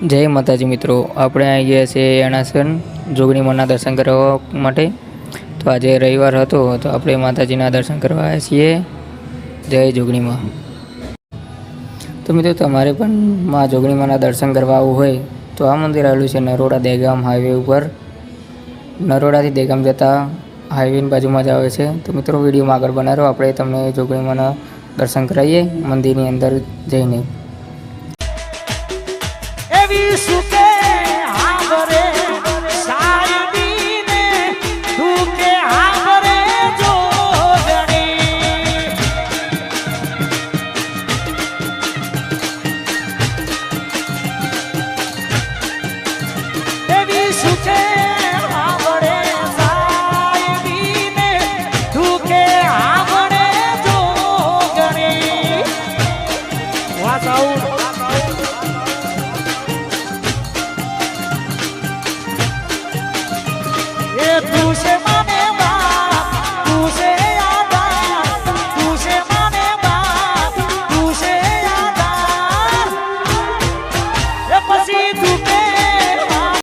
જય માતાજી મિત્રો, આપણે આવી ગયા છીએ અણાસન જોગણીમાના દર્શન કરવા માટે। તો આજે રવિવાર હતો તો આપણે માતાજીના દર્શન કરવા આવ્યા છીએ। જય જોગણીમાં। તો મિત્રો તમારે પણ માં જોગણીમાના દર્શન કરવા આવવું હોય તો આ મંદિર આવેલું છે નરોડા દહેગામ હાઈવે ઉપર। નરોડાથી દહેગામ જતા હાઈવેની બાજુમાં જ આવે છે। તો મિત્રો વિડીયોમાં આગળ બનાવો, આપણે તમને જોગણીમાના દર્શન કરાવીએ મંદિરની અંદર જઈને। સુકે હાવરે સાયબીને સુકે હાવરે જોગણી એવી સુકે હાવરે સાયબીને સુકે હાવરે જોગણી વાસાઉ તું છે